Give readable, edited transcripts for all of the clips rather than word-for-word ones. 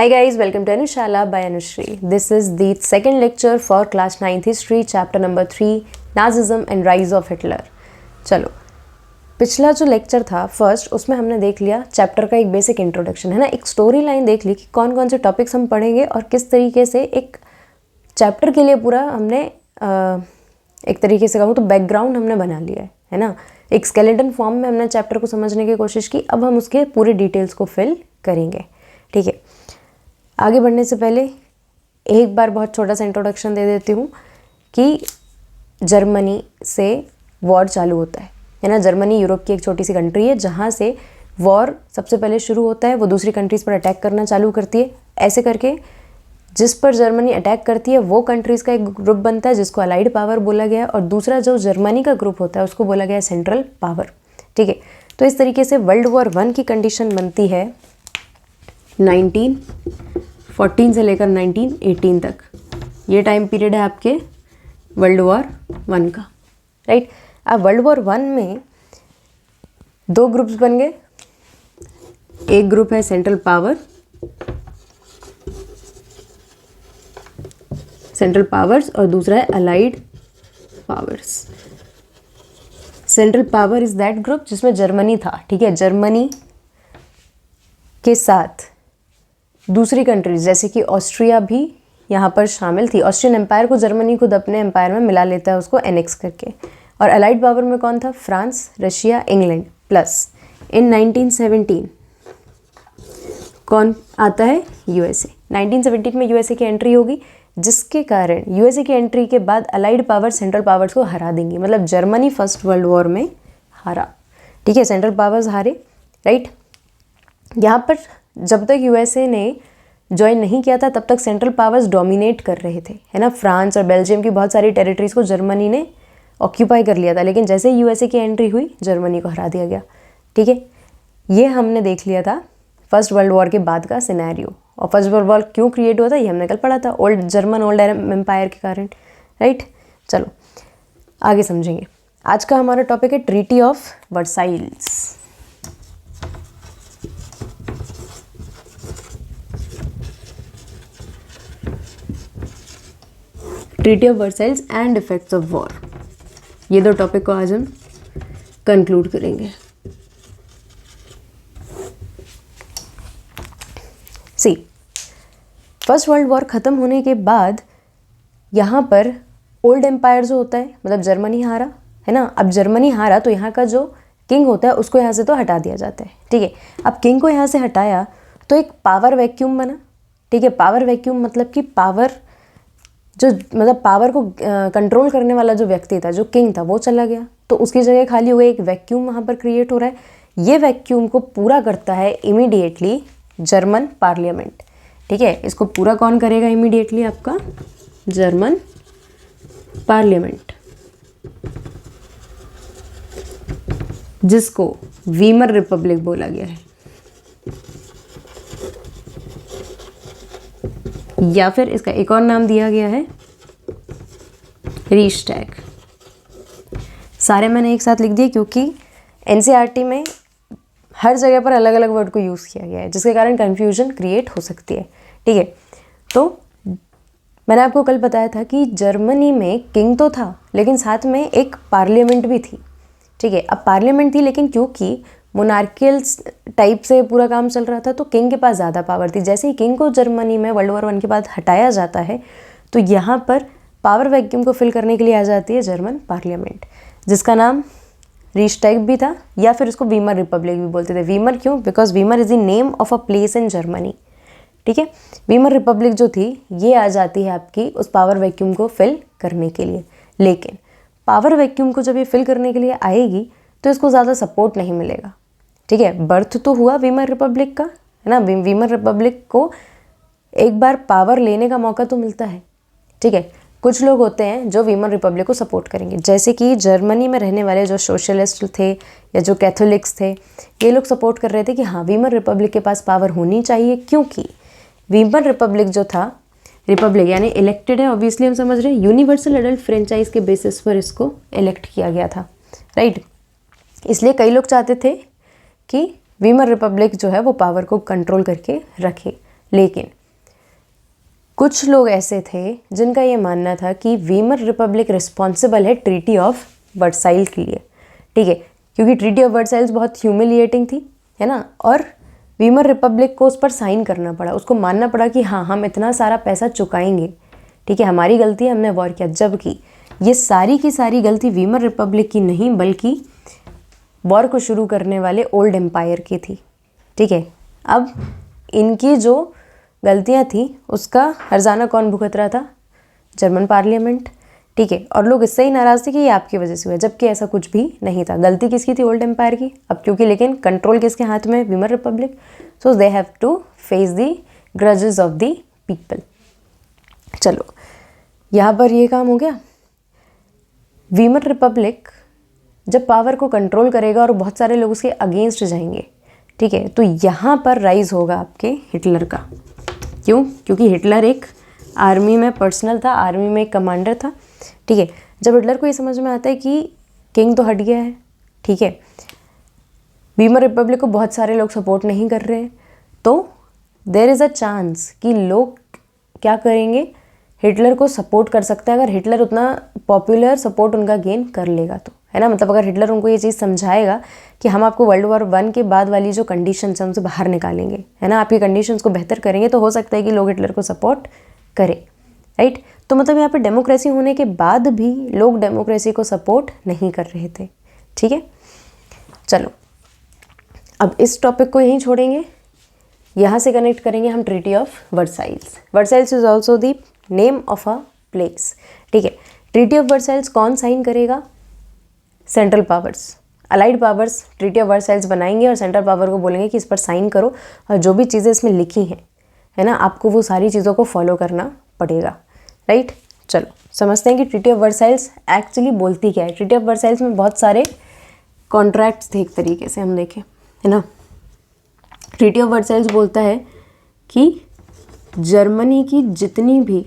Hi guys, welcome to Anushala by Anushri. This is the second lecture for class 9th history, chapter number 3, Nazism and Rise of Hitler. चलो, पिछला जो lecture था first, उसमें हमने देख लिया chapter का एक बेसिक इंट्रोडक्शन, है ना, एक स्टोरी लाइन देख ली कि कौन कौन से टॉपिक्स हम पढ़ेंगे और किस तरीके से एक चैप्टर के लिए पूरा हमने एक तरीके से कहूँ तो बैकग्राउंड हमने बना लिया है ना, एक स्केलेटन फॉर्म में हमने चैप्टर को समझने की कोशिश की। अब हम उसके पूरे डिटेल्स को फिल करेंगे, ठीक है। आगे बढ़ने से पहले एक बार बहुत छोटा सा इंट्रोडक्शन दे देती हूँ कि जर्मनी से वॉर चालू होता है ना। जर्मनी यूरोप की एक छोटी सी कंट्री है जहाँ से वॉर सबसे पहले शुरू होता है। वो दूसरी कंट्रीज़ पर अटैक करना चालू करती है। ऐसे करके जिस पर जर्मनी अटैक करती है वो कंट्रीज़ का एक ग्रुप बनता है जिसको अलाइड पावर बोला गया है, और दूसरा जो जर्मनी का ग्रुप होता है उसको बोला गया है सेंट्रल पावर, ठीक है। तो इस तरीके से वर्ल्ड वॉर 1 की कंडीशन बनती है 1914 से लेकर 1918 तक। ये टाइम पीरियड है आपके वर्ल्ड वॉर 1 का, राइट। अब वर्ल्ड वॉर 1 में दो ग्रुप्स बन गए। एक ग्रुप है सेंट्रल पावर, सेंट्रल पावर्स, और दूसरा है allied powers. Central power is that group जिसमें जर्मनी था, ठीक है। जर्मनी के साथ दूसरी कंट्रीज जैसे कि ऑस्ट्रिया भी यहाँ पर शामिल थी। ऑस्ट्रियन एम्पायर को जर्मनी खुद अपने एम्पायर में मिला लेता है उसको एनेक्स करके। और अलाइड पावर में कौन था? France, Russia, England. प्लस इन 1917 कौन आता है? यूएसए। 1917 में यूएसए की एंट्री होगी, जिसके कारण यूएसए की एंट्री के बाद अलाइड पावर सेंट्रल पावर्स को हरा देंगी। मतलब जर्मनी फर्स्ट वर्ल्ड वॉर में हारा, ठीक है। सेंट्रल पावर्स हारे, राइट। यहाँ पर जब तक यूएसए ने ज्वाइन नहीं किया था तब तक सेंट्रल पावर्स डोमिनेट कर रहे थे, है ना। फ्रांस और बेल्जियम की बहुत सारी टेरिटरीज को जर्मनी ने ऑक्यूपाई कर लिया था, लेकिन जैसे ही यूएसए की एंट्री हुई जर्मनी को हरा दिया गया, ठीक है। ये हमने देख लिया था फर्स्ट वर्ल्ड वॉर के बाद का सिनेरियो। और फर्स्ट वर्ल्ड वॉर क्यों क्रिएट हुआ था ये हमने कल पढ़ा था, ओल्ड एम्पायर के कारण, राइट। चलो आगे समझेंगे। आज का हमारा टॉपिक है treaty of Versailles. Treaty of Versailles and effects of war, ये दो टॉपिक को आज हम कंक्लूड करेंगे। सी, फर्स्ट वर्ल्ड वॉर ख़त्म होने के बाद यहाँ पर ओल्ड एम्पायर जो होता है, मतलब जर्मनी हारा, है ना। अब जर्मनी हारा तो यहाँ का जो किंग होता है उसको यहाँ से तो हटा दिया जाता है, ठीक है। अब किंग को यहाँ से हटाया तो एक पावर वैक्यूम बना, ठीक है। पावर वैक्यूम मतलब कि पावर जो मतलब पावर को कंट्रोल करने वाला जो व्यक्ति था, जो किंग था, वो चला गया। तो उसकी जगह खाली हुआ एक वैक्यूम वहाँ पर क्रिएट हो रहा है। ये वैक्यूम को पूरा करता है इमीडिएटली जर्मन पार्लियामेंट, ठीक है। इसको पूरा कौन करेगा इमीडिएटली? आपका जर्मन पार्लियामेंट, जिसको वीमर रिपब्लिक बोला गया है, या फिर इसका एक और नाम दिया गया है रीशटैग। सारे मैंने एक साथ लिख दिए क्योंकि एनसीईआरटी में हर जगह पर अलग अलग वर्ड को यूज़ किया गया है, जिसके कारण कन्फ्यूजन क्रिएट हो सकती है, ठीक है। तो मैंने आपको कल बताया था कि जर्मनी में किंग तो था लेकिन साथ में एक पार्लियामेंट भी थी, ठीक है। अब पार्लियामेंट थी लेकिन क्योंकि मोनार्कियल टाइप से पूरा काम चल रहा था तो किंग के पास ज़्यादा पावर थी। जैसे ही किंग को जर्मनी में वर्ल्ड वॉर 1 के बाद हटाया जाता है तो यहाँ पर पावर वैक्यूम को फिल करने के लिए आ जाती है जर्मन पार्लियामेंट, जिसका नाम रीशटैग भी था, या फिर इसको वीमर रिपब्लिक भी बोलते थे। वीमर क्यों? Because Weimar is the name of a place in Germany, ठीक है। वीमर रिपब्लिक जो थी ये आ जाती है आपकी उस पावर वैक्यूम को फिल करने के लिए। लेकिन पावर वैक्यूम को जब ये फिल करने के लिए आएगी तो इसको ज़्यादा सपोर्ट नहीं मिलेगा, ठीक है। बर्थ तो हुआ वीमर रिपब्लिक का, है ना। वीमर रिपब्लिक को एक बार पावर लेने का मौका तो मिलता है, ठीक है। कुछ लोग होते हैं जो वीमर रिपब्लिक को सपोर्ट करेंगे, जैसे कि जर्मनी में रहने वाले जो सोशलिस्ट थे या जो कैथोलिक्स थे, ये लोग सपोर्ट कर रहे थे कि हाँ वीमर रिपब्लिक के पास पावर होनी चाहिए, क्योंकि वीमर रिपब्लिक जो था, रिपब्लिक यानी इलेक्टेड है, ऑब्वियसली हम समझ रहे हैं, यूनिवर्सल एडल्ट फ्रेंचाइज के बेसिस पर इसको इलेक्ट किया गया था, राइट। इसलिए कई लोग चाहते थे कि वीमर रिपब्लिक जो है वो पावर को कंट्रोल करके रखे। लेकिन कुछ लोग ऐसे थे जिनका ये मानना था कि वीमर रिपब्लिक रिस्पॉन्सिबल है ट्रीटी ऑफ वर्साइल के लिए, ठीक है, क्योंकि ट्रीटी ऑफ वर्साइल्स बहुत ह्यूमिलिएटिंग थी, है ना, और वीमर रिपब्लिक को उस पर साइन करना पड़ा, उसको मानना पड़ा कि हाँ हम इतना सारा पैसा चुकाएंगे, ठीक है, हमारी गलती है, हमने वॉर किया। जबकि ये सारी की सारी गलती वीमर रिपब्लिक की नहीं बल्कि वॉर को शुरू करने वाले ओल्ड एम्पायर की थी, ठीक है। अब इनकी जो गलतियाँ थी उसका हर्जाना कौन भुगत रहा था? जर्मन पार्लियामेंट, ठीक है, और लोग इससे ही नाराज़ थे कि ये आपकी वजह से हुआ, जबकि ऐसा कुछ भी नहीं था। गलती किसकी थी? ओल्ड एम्पायर की। अब क्योंकि लेकिन कंट्रोल किसके हाथ में? Weimar Republic. So they have to face the grudges of the people. चलो यहाँ पर ये काम हो गया। वीमर रिपब्लिक जब पावर को कंट्रोल करेगा और बहुत सारे लोग उसके अगेंस्ट जाएंगे, ठीक है, तो यहाँ पर राइज होगा आपके हिटलर का। क्यों? क्योंकि हिटलर एक आर्मी में पर्सनल था, आर्मी में एक कमांडर था, ठीक है। जब हिटलर को ये समझ में आता है कि किंग तो हट गया है, ठीक है, वीमर रिपब्लिक को बहुत सारे लोग सपोर्ट नहीं कर रहे हैं, तो देयर इज़ अ चांस कि लोग क्या करेंगे, हिटलर को सपोर्ट कर सकते हैं अगर हिटलर उतना पॉपुलर सपोर्ट उनका गेन कर लेगा तो, है ना। मतलब अगर हिटलर उनको ये चीज़ समझाएगा कि हम आपको वर्ल्ड वॉर 1 के बाद वाली जो कंडीशंस हैं उनसे बाहर निकालेंगे, है ना, आपकी कंडीशंस को बेहतर करेंगे, तो हो सकता है कि लोग हिटलर को सपोर्ट करें, राइट। तो मतलब यहाँ पे डेमोक्रेसी होने के बाद भी लोग डेमोक्रेसी को सपोर्ट नहीं कर रहे थे, ठीक है। चलो अब इस टॉपिक को यहीं छोड़ेंगे, यहाँ से कनेक्ट करेंगे हम treaty of Versailles. Versailles is also the name of a place, ठीक है। ट्रीटी ऑफ वर्साइल्स कौन साइन करेगा? Central powers, allied powers treaty of Versailles बनाएंगे और सेंट्रल पावर को बोलेंगे कि इस पर साइन करो और जो भी चीज़ें इसमें लिखी हैं, है ना, आपको वो सारी चीज़ों को फॉलो करना पड़ेगा, राइट। चलो समझते हैं कि ट्रीटी ऑफ वर्साइल्स एक्चुअली बोलती क्या है। ट्रीटी ऑफ वर्साइल्स में बहुत सारे कॉन्ट्रैक्ट्स थे, एक तरीके से हम देखें, है ना। ट्रीटी ऑफ वर्साइल्स बोलता है कि जर्मनी की जितनी भी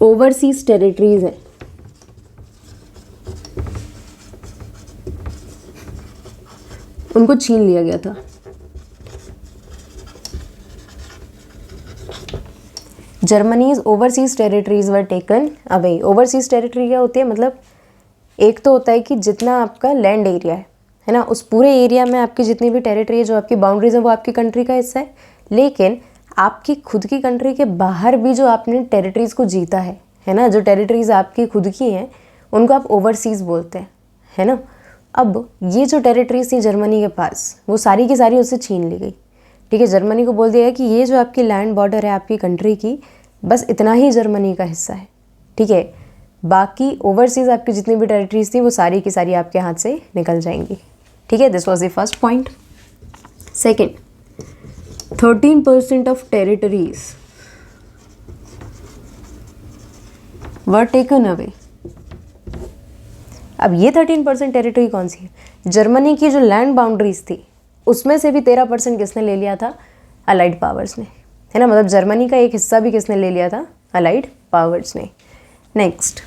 ओवरसीज टेरिटरीज हैं, उनको छीन लिया गया था। Germany's overseas territories were taken away. Overseas territory क्या होती है? मतलब एक तो होता है कि जितना आपका लैंड एरिया है ना, उस पूरे एरिया में आपकी जितनी भी टेरिटरी है, जो आपकी बाउंड्रीज है, वो आपकी कंट्री का हिस्सा है। लेकिन आपकी खुद की कंट्री के बाहर भी जो आपने टेरिटरीज को जीता है ना, जो टेरिटरीज आपकी खुद की हैं उनको आप ओवरसीज बोलते हैं, है ना। अब ये जो टेरिटरीज थी जर्मनी के पास, वो सारी की सारी उससे छीन ली गई, ठीक है। जर्मनी को बोल दिया कि ये जो आपकी लैंड बॉर्डर है आपकी कंट्री की, बस इतना ही जर्मनी का हिस्सा है, ठीक है। बाकी ओवरसीज आपकी जितनी भी टेरिटरीज थी वो सारी की सारी आपके हाथ से निकल जाएंगी, ठीक है। This was the first point. Second, 13% of territories were taken away. अब ये 13% टेरिटरी कौन सी है? जर्मनी की जो लैंड बाउंड्रीज थी उसमें से भी 13% किसने ले लिया था? अलाइड पावर्स ने, है ना। मतलब जर्मनी का एक हिस्सा भी किसने ले लिया था? अलाइड पावर्स ने। Next,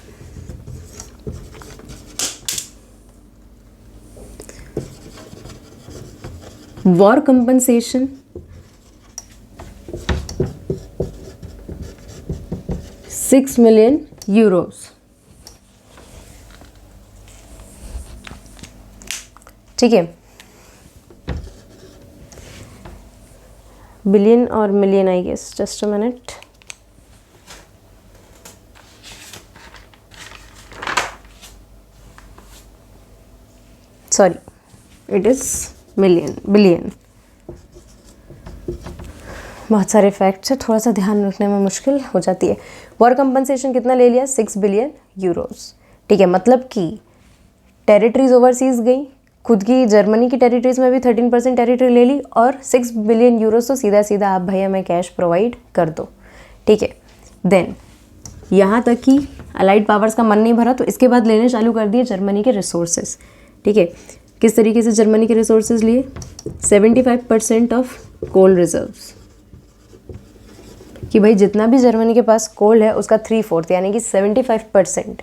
war compensation, 6 million euros, ठीक है। बिलियन और million, I guess, just a minute. Sorry, it is million, billion. बहुत सारे फैक्ट्स है, थोड़ा सा ध्यान रखने में मुश्किल हो जाती है। वॉर कंपनसेशन कितना ले लिया? 6 बिलियन यूरोस, ठीक है। मतलब कि टेरिटरीज ओवरसीज गई, खुद की जर्मनी की टेरिटरीज में भी 13% टेरिटरी ले ली और 6 बिलियन यूरोस तो सीधा सीधा आप भैया मैं कैश प्रोवाइड कर दो, ठीक है। देन यहाँ तक कि अलाइड पावर्स का मन नहीं भरा तो इसके बाद लेने चालू कर दिए जर्मनी के रिसोर्सेज, ठीक है। किस तरीके से जर्मनी के रिसोर्सेज लिए? 75% ऑफ कोल रिजर्व्स, कि भाई जितना भी जर्मनी के पास कोल है उसका 3/4 यानी कि 75%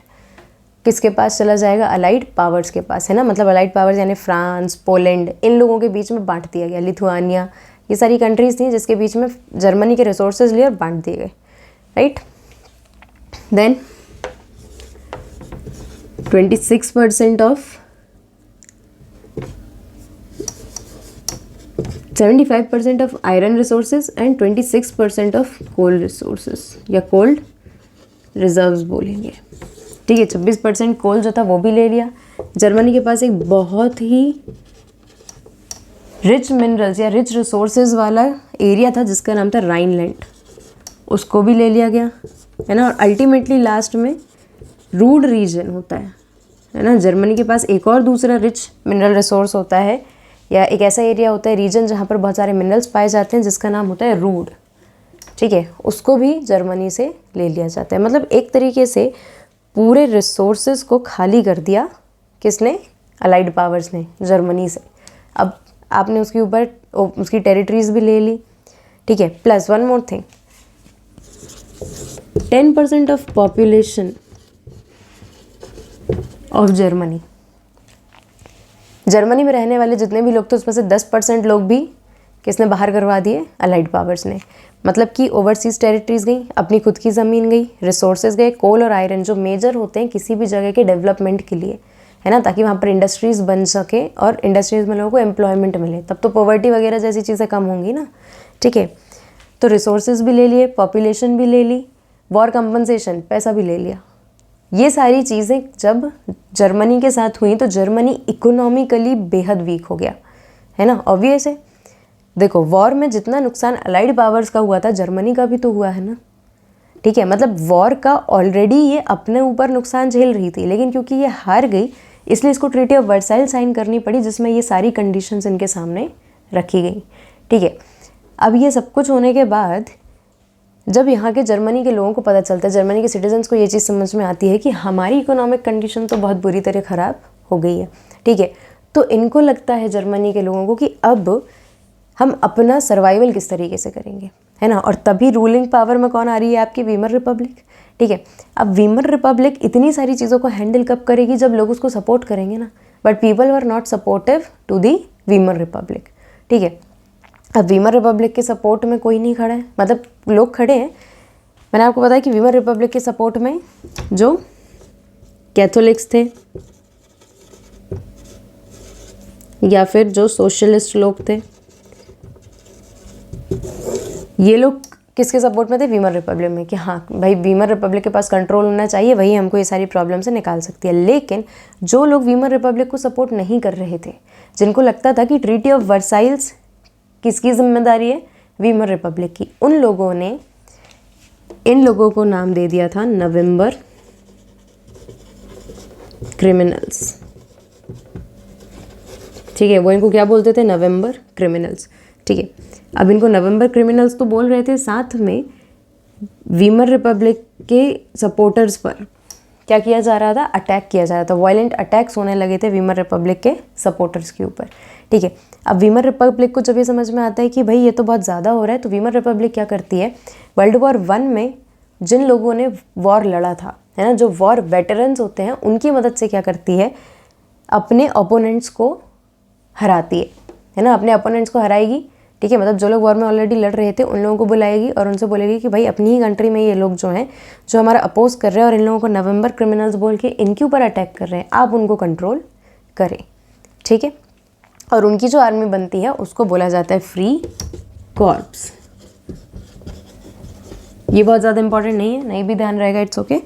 किसके पास चला जाएगा? अलाइड पावर्स के पास, है ना। मतलब अलाइड पावर्स यानी फ्रांस, पोलैंड, इन लोगों के बीच में बांट दिया गया, लिथुआनिया, ये सारी कंट्रीज़ थी जिसके बीच में जर्मनी के रिसोर्सेज लिए और बांट दिए गए, right. Then 26% of 75% of iron resources and 26% of coal resources या कोल्ड रिजर्व्स बोलेंगे, ठीक है। 26% कोल जो था वो भी ले लिया। जर्मनी के पास एक बहुत ही रिच मिनरल्स या रिच रिसोर्सेज वाला एरिया था जिसका नाम था राइनलैंड, उसको भी ले लिया गया, है ना। और अल्टीमेटली लास्ट में रूड रीजन होता है ना। जर्मनी के पास एक और दूसरा रिच मिनरल रिसोर्स होता है या एक ऐसा एरिया होता है, रीजन, जहाँ पर बहुत सारे मिनरल्स पाए जाते हैं जिसका नाम होता है रूड, ठीक है। उसको भी जर्मनी से ले लिया जाता है। मतलब एक तरीके से पूरे रिसोर्सेज को खाली कर दिया किसने? अलाइड पावर्स ने, जर्मनी से। अब आपने उसके ऊपर उसकी टेरिटरीज भी ले ली, ठीक है। Plus one more thing, 10% of population of Germany, Germany में रहने वाले जितने भी लोग थे उसमें से 10% लोग भी किसने बाहर करवा दिए? अलाइड पावर्स ने। मतलब कि ओवरसीज टेरिटरीज गई, अपनी खुद की ज़मीन गई, रिसोर्सेज गए, कोल और आयरन जो मेजर होते हैं किसी भी जगह के डेवलपमेंट के लिए, है ना, ताकि वहाँ पर इंडस्ट्रीज़ बन सके और इंडस्ट्रीज़ में लोगों को एम्प्लॉयमेंट मिले, तब तो पॉवर्टी वगैरह जैसी चीज़ें कम होंगी ना, ठीक है। तो रिसोर्सेज भी ले लिए, पॉपुलेशन भी ले ली, वॉर कंपनसेशन, पैसा भी ले लिया। ये सारी चीज़ें जब जर्मनी के साथ हुई तो जर्मनी इकोनॉमिकली बेहद वीक हो गया, है ना। ऑब्वियस है, देखो वॉर में जितना नुकसान अलाइड पावर्स का हुआ था जर्मनी का भी तो हुआ है ना, ठीक है। मतलब वॉर का ऑलरेडी ये अपने ऊपर नुकसान झेल रही थी, लेकिन क्योंकि ये हार गई इसलिए इसको ट्रीटी ऑफ वर्साइल साइन करनी पड़ी जिसमें ये सारी कंडीशंस इनके सामने रखी गई, ठीक है। अब ये सब कुछ होने के बाद जब यहाँ के जर्मनी के लोगों को पता चलता है, जर्मनी के सिटीजन्स को ये चीज़ समझ में आती है कि हमारी इकोनॉमिक कंडीशन तो बहुत बुरी तरह ख़राब हो गई है, ठीक है। तो इनको लगता है जर्मनी के लोगों को कि अब हम अपना सर्वाइवल किस तरीके से करेंगे, है ना। और तभी रूलिंग पावर में कौन आ रही है? आपकी वीमर रिपब्लिक, ठीक है। अब वीमर रिपब्लिक इतनी सारी चीज़ों को हैंडल कब करेगी? जब लोग उसको सपोर्ट करेंगे ना। But people were not supportive to the Weimar Republic, ठीक है। अब वीमर रिपब्लिक के सपोर्ट में कोई नहीं खड़ा है, मतलब लोग खड़े हैं। मैंने आपको बताया कि वीमर रिपब्लिक के सपोर्ट में जो कैथोलिक्स थे या फिर जो सोशलिस्ट लोग थे, ये लोग किसके सपोर्ट में थे? वीमर रिपब्लिक में, कि हाँ भाई वीमर रिपब्लिक के पास कंट्रोल होना चाहिए, वही हमको ये सारी प्रॉब्लम से निकाल सकती है। लेकिन जो लोग वीमर रिपब्लिक को सपोर्ट नहीं कर रहे थे, जिनको लगता था कि ट्रीटी ऑफ वर्साइल्स किसकी जिम्मेदारी है? वीमर रिपब्लिक की, उन लोगों ने इन लोगों को नाम दे दिया था नवंबर क्रिमिनल्स, ठीक है। वो इनको क्या बोलते थे? नवंबर क्रिमिनल्स, ठीक है। अब इनको नवंबर क्रिमिनल्स तो बोल रहे थे, साथ में वीमर रिपब्लिक के सपोर्टर्स पर क्या किया जा रहा था? अटैक किया जा रहा था। वायलेंट अटैक्स होने लगे थे वीमर रिपब्लिक के सपोर्टर्स के ऊपर, ठीक है। अब वीमर रिपब्लिक को जब ये समझ में आता है कि भाई ये तो बहुत ज़्यादा हो रहा है, तो वीमर रिपब्लिक क्या करती है? वर्ल्ड वॉर 1 में जिन लोगों ने वॉर लड़ा था, है ना, जो वॉर वेटरन्स होते हैं, उनकी मदद से क्या करती है? अपने ओपोनेंट्स को हराती है ना। अपने ओपोनेंट्स को हराएगी, ठीक है। मतलब जो लोग वॉर में ऑलरेडी लड़ रहे थे उन लोगों को बुलाएगी और उनसे बोलेगी कि भाई अपनी ही कंट्री में ये लोग जो हैं, जो हमारा अपोज कर रहे हैं और इन लोगों को नवंबर क्रिमिनल्स बोल के इनके ऊपर अटैक कर रहे हैं, आप उनको कंट्रोल करें, ठीक है। और उनकी जो आर्मी बनती है उसको बोला जाता है फ्री कॉर्प्स। ये बहुत ज़्यादा इंपॉर्टेंट नहीं है, नहीं भी ध्यान रहेगा, इट्स ओके।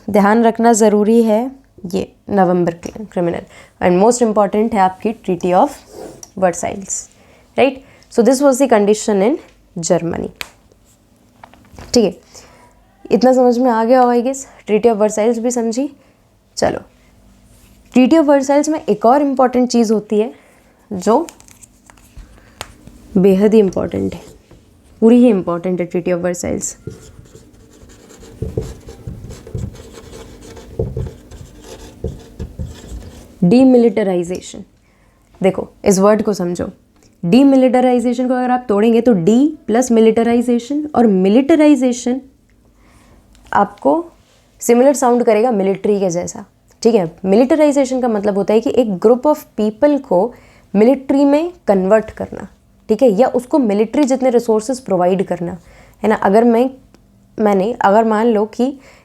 ध्यान रखना ज़रूरी है ये November criminal. And most important है आपकी treaty of Versailles, right. So this was the condition in Germany, ठीक है। इतना समझ में आ गया होगा I guess. Treaty of Versailles भी समझी। चलो, ट्रीटी ऑफ वर्साइल्स में एक और इम्पॉर्टेंट चीज़ होती है जो बेहद ही इम्पॉर्टेंट है, पूरी ही इम्पॉर्टेंट है ट्रीटी ऑफ वर्साइल्स। डीमिलिटराइजेशन। देखो इस वर्ड को समझो, डीमिलिटराइजेशन को अगर आप तोड़ेंगे तो डी प्लस मिलिटराइजेशन, और मिलिटराइजेशन आपको सिमिलर साउंड करेगा मिलिट्री के जैसा, ठीक है। मिलिटराइजेशन का मतलब होता है कि एक ग्रुप ऑफ पीपल को मिलिट्री में कन्वर्ट करना, ठीक है, या उसको मिलिट्री जितने रिसोर्सेज प्रोवाइड करना, है ना। अगर मान लो कि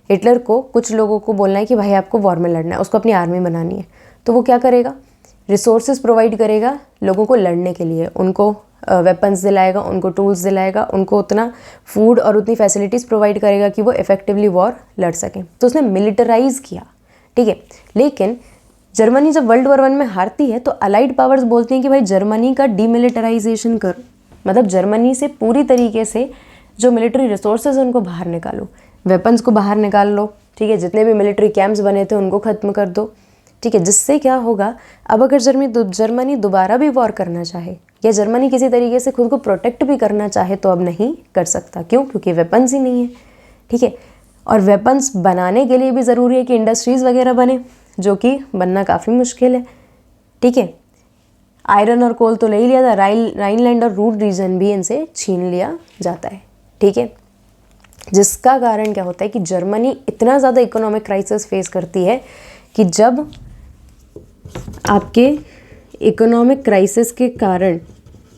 हिटलर को कुछ लोगों को बोलना है कि भाई आपको वॉर में लड़ना है, उसको अपनी आर्मी बनानी है, तो वो क्या करेगा, रिसोर्सेज प्रोवाइड करेगा लोगों को लड़ने के लिए, उनको वेपन्स दिलाएगा, उनको टूल्स दिलाएगा, उनको उतना फूड और उतनी फैसिलिटीज़ प्रोवाइड करेगा कि वो इफेक्टिवली वॉर लड़ सकें। तो उसने मिलिटराइज किया, ठीक है। लेकिन जर्मनी जब वर्ल्ड वॉर 1 में हारती है तो अलाइड पावर्स बोलती हैं कि भाई जर्मनी का डीमिलिटराइजेशन करो, मतलब जर्मनी से पूरी तरीके से जो मिलिट्री रिसोर्सेज हैं उनको बाहर निकालो, वेपन्स को बाहर निकाल लो, ठीक है, जितने भी मिलिट्री कैंप्स बने थे उनको ख़त्म कर दो, ठीक है। जिससे क्या होगा, अब अगर जर्मनी दोबारा भी वॉर करना चाहे या जर्मनी किसी तरीके से खुद को प्रोटेक्ट भी करना चाहे तो अब नहीं कर सकता। क्यों? क्योंकि वेपन्स ही नहीं है, ठीक है। और वेपन्स बनाने के लिए भी ज़रूरी है कि इंडस्ट्रीज़ वगैरह बने, जो कि बनना काफ़ी मुश्किल है, ठीक है। आयरन और कोल तो ले ही लिया था, राइनलैंड और रूर रीजन भी इनसे छीन लिया जाता है, ठीक है। जिसका कारण क्या होता है कि जर्मनी इतना ज़्यादा इकोनॉमिक क्राइसिस फेस करती है कि जब आपके इकोनॉमिक क्राइसिस के कारण,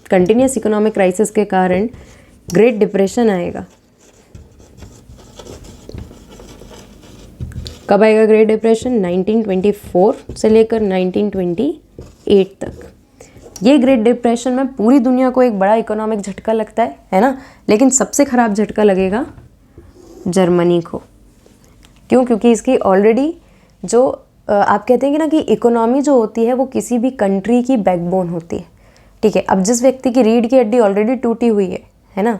कंटिन्यूस इकोनॉमिक क्राइसिस के कारण ग्रेट डिप्रेशन आएगा। कब आएगा ग्रेट डिप्रेशन? 1924 से लेकर 1928 तक। ये ग्रेट डिप्रेशन में पूरी दुनिया को एक बड़ा इकोनॉमिक झटका लगता है ना। लेकिन सबसे ख़राब झटका लगेगा जर्मनी को। क्यों? क्योंकि इसकी ऑलरेडी जो आप कहते हैं कि ना कि इकोनॉमी जो होती है वो किसी भी कंट्री की बैकबोन होती है, ठीक है। अब जिस व्यक्ति की रीढ़ की हड्डी ऑलरेडी टूटी हुई है ना,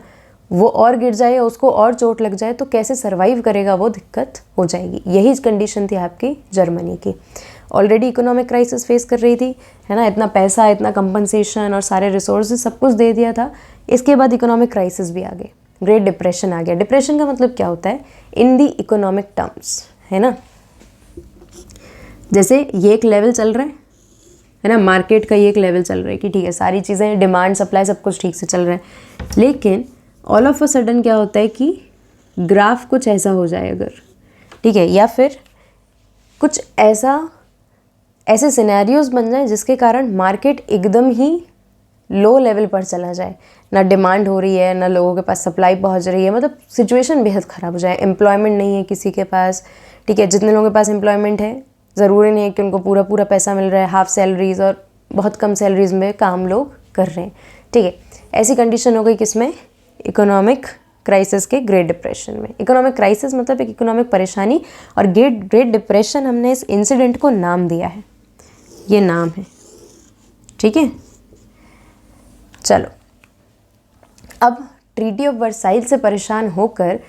वो और गिर जाए या उसको और चोट लग जाए तो कैसे सर्वाइव करेगा, वो दिक्कत हो जाएगी। यही कंडीशन थी आपकी जर्मनी की। ऑलरेडी इकोनॉमिक क्राइसिस फेस कर रही थी, है ना। इतना पैसा, इतना कंपनसेशन और सारे रिसोर्सेज सब कुछ दे दिया था। इसके बाद इकोनॉमिक क्राइसिस भी आ गए, ग्रेट डिप्रेशन आ गया। डिप्रेशन का मतलब क्या होता है इन दी इकोनॉमिक टर्म्स, है ना। जैसे ये एक लेवल चल रहा है ना, मार्केट का ये एक लेवल चल रहा है कि ठीक है, सारी चीज़ें, डिमांड सप्लाई सब कुछ ठीक से चल रहा है। लेकिन ऑल ऑफ अ सडन क्या होता है कि ग्राफ कुछ ऐसा हो जाए अगर, ठीक है, या फिर कुछ ऐसे सिनेरियोज बन जाए जिसके कारण मार्केट एकदम ही लो लेवल पर चला जाए, ना डिमांड हो रही है, ना लोगों के पास सप्लाई पहुंच रही है, मतलब सिचुएशन बेहद ख़राब हो जाए। एम्प्लॉयमेंट नहीं है किसी के पास, ठीक है। जितने लोगों के पास एम्प्लॉयमेंट है ज़रूरी नहीं है कि उनको पूरा पूरा पैसा मिल रहा है, हाफ सैलरीज़ और बहुत कम सैलरीज़ में काम लोग कर रहे हैं, ठीक है। ऐसी कंडीशन हो गई किसमें? इकोनॉमिक क्राइसिस के ग्रेट डिप्रेशन में। इकोनॉमिक क्राइसिस मतलब एक इकोनॉमिक परेशानी, और ग्रेट डिप्रेशन हमने इस इंसिडेंट को नाम दिया है, ये नाम है, ठीक है। चलो, अब ट्रीटी ऑफ वर्साइल से परेशान होकर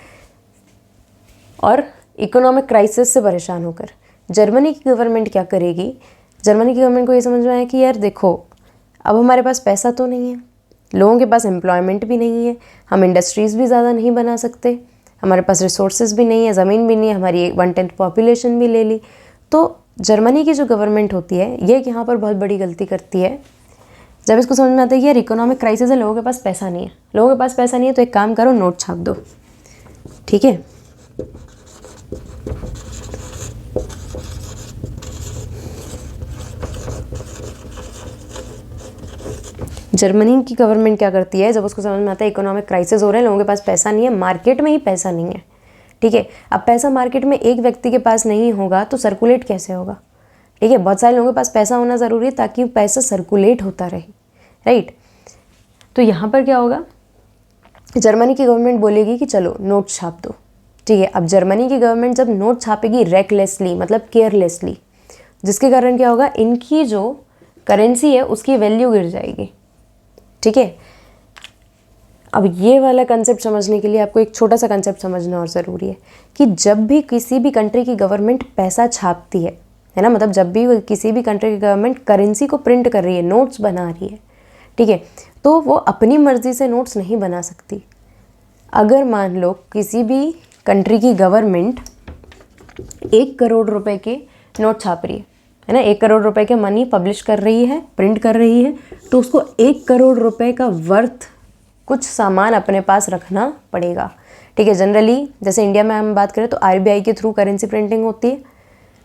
और इकोनॉमिक क्राइसिस से परेशान होकर जर्मनी की गवर्नमेंट क्या करेगी? जर्मनी की गवर्नमेंट को ये समझ में आया कि यार देखो, अब हमारे पास पैसा तो नहीं है, लोगों के पास एम्प्लॉयमेंट भी नहीं है, हम इंडस्ट्रीज़ भी ज़्यादा नहीं बना सकते, हमारे पास रिसोर्सेज भी नहीं है, ज़मीन भी नहीं है, हमारी 1/10 पॉपुलेशन भी ले ली। तो जर्मनी की जो गवर्नमेंट होती है ये यहाँ पर बहुत बड़ी गलती करती है। जब इसको समझ में आता है कि यार इकोनॉमिक क्राइसिस है, लोगों के पास पैसा नहीं है, लोगों के पास पैसा नहीं है, तो एक काम करो, नोट छाप दो, ठीक है। जर्मनी की गवर्नमेंट क्या करती है, जब उसको समझ में आता है इकोनॉमिक क्राइसिस हो रहे हैं, लोगों के पास पैसा नहीं है, मार्केट में ही पैसा नहीं है, ठीक है। अब पैसा मार्केट में एक व्यक्ति के पास नहीं होगा तो सर्कुलेट कैसे होगा, ठीक है। बहुत सारे लोगों के पास पैसा होना ज़रूरी है ताकि पैसा सर्कुलेट होता रहे, राइट। तो यहाँ पर क्या होगा, जर्मनी की गवर्नमेंट बोलेगी कि चलो नोट छाप दो, ठीक है। अब जर्मनी की गवर्नमेंट जब नोट छापेगी रेकलेसली, मतलब केयरलेसली, जिसके कारण क्या होगा, इनकी जो करेंसी है उसकी वैल्यू गिर जाएगी, ठीक है। अब ये वाला कंसेप्ट समझने के लिए आपको एक छोटा सा कंसेप्ट समझना और ज़रूरी है कि जब भी किसी भी कंट्री की गवर्नमेंट पैसा छापती है ना, मतलब जब भी किसी भी कंट्री की गवर्नमेंट करेंसी को प्रिंट कर रही है, नोट्स बना रही है, ठीक है, तो वो अपनी मर्ज़ी से नोट्स नहीं बना सकती। अगर मान लो किसी भी कंट्री की गवर्नमेंट 1 करोड़ रुपए के नोट छाप रही है ना, 1 करोड़ रुपए के मनी पब्लिश कर रही है, प्रिंट कर रही है, तो उसको 1 करोड़ रुपए का वर्थ कुछ सामान अपने पास रखना पड़ेगा, ठीक है। जनरली जैसे इंडिया में हम बात करें तो आरबीआई के थ्रू करेंसी प्रिंटिंग होती है,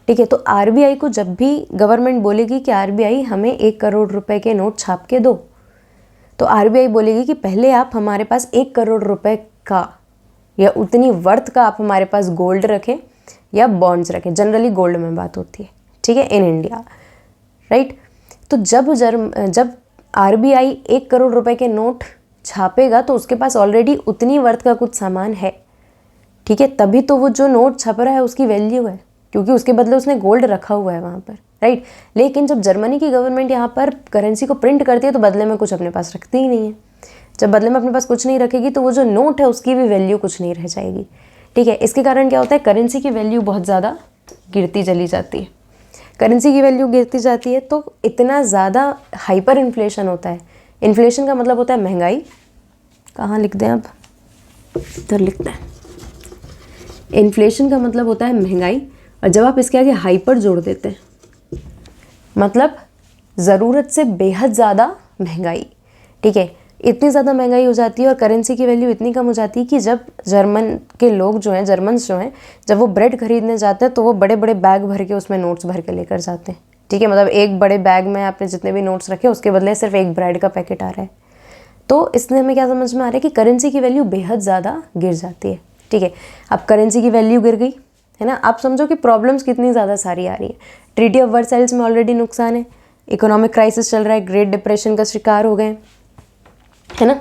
ठीक है। तो आरबीआई को जब भी गवर्नमेंट बोलेगी कि आरबीआई हमें 1 करोड़ रुपए के नोट छाप के दो, तो आरबीआई बोलेगी कि पहले आप हमारे पास 1 करोड़ रुपए का या उतनी वर्थ का आप हमारे पास गोल्ड रखें या बॉन्ड्स रखें, जनरली गोल्ड में बात होती है, ठीक है, इन इंडिया, राइट। तो जब आरबीआई 1 करोड़ रुपए के नोट छापेगा तो उसके पास ऑलरेडी उतनी वर्थ का कुछ सामान है, ठीक है, तभी तो वो जो नोट छप रहा है उसकी वैल्यू है, क्योंकि उसके बदले उसने गोल्ड रखा हुआ है वहाँ पर, राइट। लेकिन जब जर्मनी की गवर्नमेंट यहाँ पर करेंसी को प्रिंट करती है तो बदले में कुछ अपने पास रखती ही नहीं है। जब बदले में अपने पास कुछ नहीं रखेगी तो वो जो नोट है उसकी भी वैल्यू कुछ नहीं रह जाएगी, ठीक है। इसके कारण क्या होता है, करेंसी की वैल्यू बहुत ज़्यादा गिरती चली जाती है। करेंसी की वैल्यू गिरती जाती है तो इतना ज़्यादा हाइपर इन्फ्लेशन होता है। इन्फ्लेशन का मतलब होता है महंगाई। कहाँ लिख दें, अब इधर लिखते हैं। इन्फ्लेशन का मतलब होता है महंगाई, और जब आप इसके आगे हाइपर जोड़ देते हैं मतलब ज़रूरत से बेहद ज़्यादा महंगाई, ठीक है। इतनी ज़्यादा महंगाई हो जाती है और करेंसी की वैल्यू इतनी कम हो जाती है कि जब जर्मन के लोग जो हैं, जर्मन्स जो हैं, जब वो ब्रेड खरीदने जाते हैं तो वो बड़े बड़े बैग भर के उसमें नोट्स भर के लेकर जाते हैं, ठीक है। मतलब एक बड़े बैग में आपने जितने भी नोट्स रखे उसके बदले सिर्फ एक ब्रेड का पैकेट आ रहा है। तो इसलिए हमें क्या समझ में आ रहा है कि करेंसी की वैल्यू बेहद ज़्यादा गिर जाती है, ठीक है। अब करेंसी की वैल्यू गिर गई है ना, आप समझो कि प्रॉब्लम्स कितनी ज़्यादा सारी आ रही है। ट्रीटी ऑफ वर्साइल्स में ऑलरेडी नुकसान है, इकोनॉमिक क्राइसिस चल रहा है, ग्रेट डिप्रेशन का शिकार हो गए, है ना।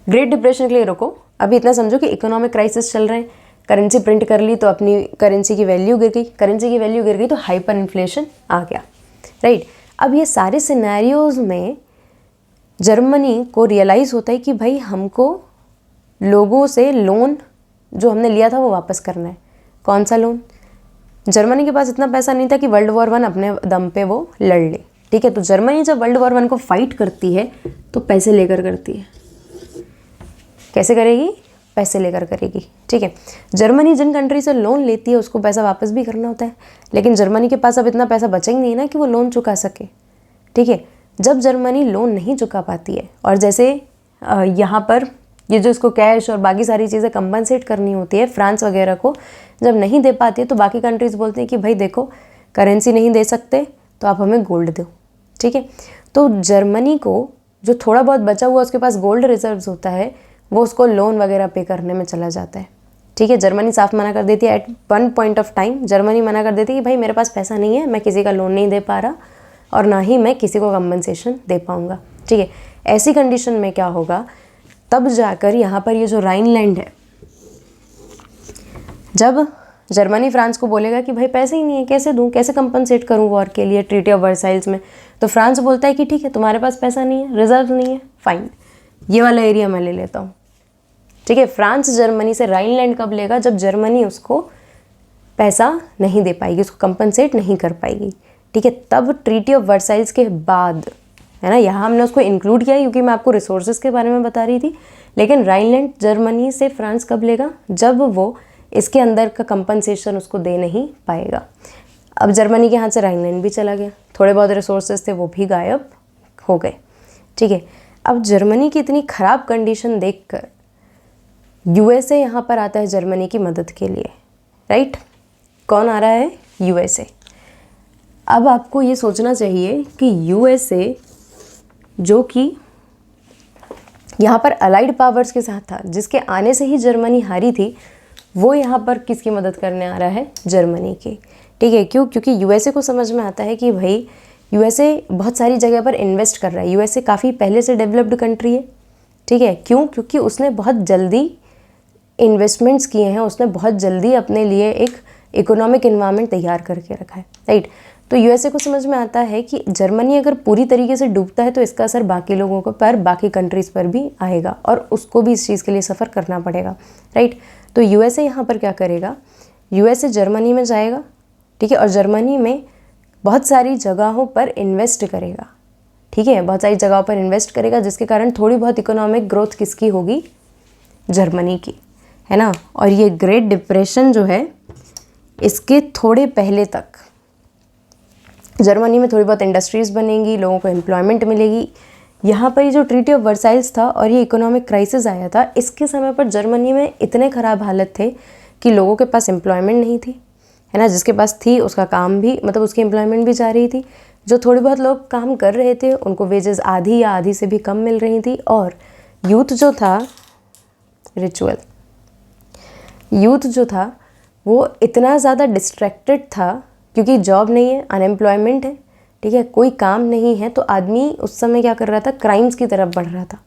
ग्रेट डिप्रेशन के लिए रुको, अभी इतना समझो कि इकोनॉमिक क्राइसिस चल रहे हैं, करेंसी प्रिंट कर ली तो अपनी करेंसी की वैल्यू गिर गई, करेंसी की वैल्यू गिर गई तो हाइपर इन्फ्लेशन आ गया, राइट। अब ये सारे सिनेरियोज में जर्मनी को रियलाइज़ होता है कि भाई हमको लोगों से लोन जो हमने लिया था वो वापस करना है। कौन सा लोन? जर्मनी के पास इतना पैसा नहीं था कि वर्ल्ड वॉर 1 अपने दम पे वो लड़ ले, ठीक है। तो जर्मनी जब वर्ल्ड वॉर 1 को फाइट करती है तो पैसे लेकर करती है। कैसे करेगी? पैसे लेकर करेगी, ठीक है। जर्मनी जिन कंट्री से लोन लेती है उसको पैसा वापस भी करना होता है, लेकिन जर्मनी के पास अब इतना पैसा बचा ही नहीं है ना कि वो लोन चुका सके, ठीक है। जब जर्मनी लोन नहीं चुका पाती है और जैसे यहाँ पर ये जो इसको कैश और बाकी सारी चीज़ें कंपनसेट करनी होती है, फ्रांस वगैरह को जब नहीं दे पाती है तो बाकी कंट्रीज़ बोलते हैं कि भाई देखो करेंसी नहीं दे सकते तो आप हमें गोल्ड दो, ठीक है। तो जर्मनी को जो थोड़ा बहुत बचा हुआ उसके पास गोल्ड रिजर्व्स होता है वो उसको लोन वगैरह पे करने में चला जाता है, ठीक है। जर्मनी साफ मना कर देती है, at one point of time Germany मना कर देती है कि भाई मेरे पास पैसा नहीं है, मैं किसी का लोन नहीं दे पा रहा और ना ही मैं किसी को कंपनसेशन दे पाऊँगा, ठीक है। ऐसी कंडीशन में क्या होगा, तब जाकर यहाँ पर ये जो राइनलैंड है, जब जर्मनी फ्रांस को बोलेगा कि भाई पैसे ही नहीं है, कैसे दूँ, कैसे कंपनसेट करूँ वॉर के लिए ट्रीटी ऑफ वर्साइल्स में, तो फ्रांस बोलता है कि ठीक है तुम्हारे पास पैसा नहीं है, रिजर्व नहीं है, फाइन, ये वाला एरिया मैं ले लेता हूँ, ठीक है। फ्रांस जर्मनी से राइनलैंड कब लेगा? जब जर्मनी उसको पैसा नहीं दे पाएगी, उसको कंपनसेट नहीं कर पाएगी, ठीक है। तब ट्रीटी ऑफ वर्साइल्स के बाद, है ना, यहाँ हमने उसको इंक्लूड किया क्योंकि मैं आपको रिसोर्सेज के बारे में बता रही थी, लेकिन राइनलैंड जर्मनी से फ्रांस कब लेगा? जब वो इसके अंदर का कंपनसेशन उसको दे नहीं पाएगा। अब जर्मनी के हाथ से राइनलैंड भी चला गया, थोड़े बहुत रिसोर्सेज थे वो भी गायब हो गए, ठीक है। अब जर्मनी की इतनी ख़राब कंडीशन देखकर यूएसए यहाँ पर आता है जर्मनी की मदद के लिए, राइट। कौन आ रहा है? यूएसए। अब आपको ये सोचना चाहिए कि यूएसए जो कि यहाँ पर अलाइड पावर्स के साथ था, जिसके आने से ही जर्मनी हारी थी, वो यहाँ पर किसकी मदद करने आ रहा है? जर्मनी की, ठीक है। क्यों? क्योंकि यूएसए को समझ में आता है कि भाई यूएसए बहुत सारी जगह पर इन्वेस्ट कर रहा है, यूएसए काफ़ी पहले से डेवलप्ड कंट्री है, ठीक है। क्यों? क्योंकि उसने बहुत जल्दी इन्वेस्टमेंट्स किए हैं, उसने बहुत जल्दी अपने लिए एक इकोनॉमिक इन्वायरमेंट तैयार करके रखा है, राइट। तो यूएसए को समझ में आता है कि जर्मनी अगर पूरी तरीके से डूबता है तो इसका असर बाकी लोगों को पर, बाकी कंट्रीज़ पर भी आएगा और उसको भी इस चीज़ के लिए सफ़र करना पड़ेगा, राइट। तो यूएसए यहाँ पर क्या करेगा? यूएसए जर्मनी में जाएगा, ठीक है, और जर्मनी में बहुत सारी जगहों पर इन्वेस्ट करेगा, ठीक है, बहुत सारी जगहों पर इन्वेस्ट करेगा, जिसके कारण थोड़ी बहुत इकोनॉमिक ग्रोथ किसकी होगी? जर्मनी की, है ना। और ये ग्रेट डिप्रेशन जो है इसके थोड़े पहले तक जर्मनी में थोड़ी बहुत इंडस्ट्रीज़ बनेंगी, लोगों को एम्प्लॉयमेंट मिलेगी। यहाँ पर ये जो ट्रीटी ऑफ वर्साइल्स था और ये इकोनॉमिक क्राइसिस आया था, इसके समय पर जर्मनी में इतने ख़राब हालत थे कि लोगों के पास एम्प्लॉयमेंट नहीं थी, है ना। जिसके पास थी उसका काम भी, मतलब उसकी एम्प्लॉयमेंट भी जा रही थी, जो थोड़ी बहुत लोग काम कर रहे थे उनको वेजेस आधी या आधी से भी कम मिल रही थी, और यूथ जो था वो इतना ज़्यादा डिस्ट्रैक्टेड था क्योंकि जॉब नहीं है, अनएम्प्लॉयमेंट है, ठीक है, कोई काम नहीं है, तो आदमी उस समय क्या कर रहा था, क्राइम्स की तरफ बढ़ रहा था,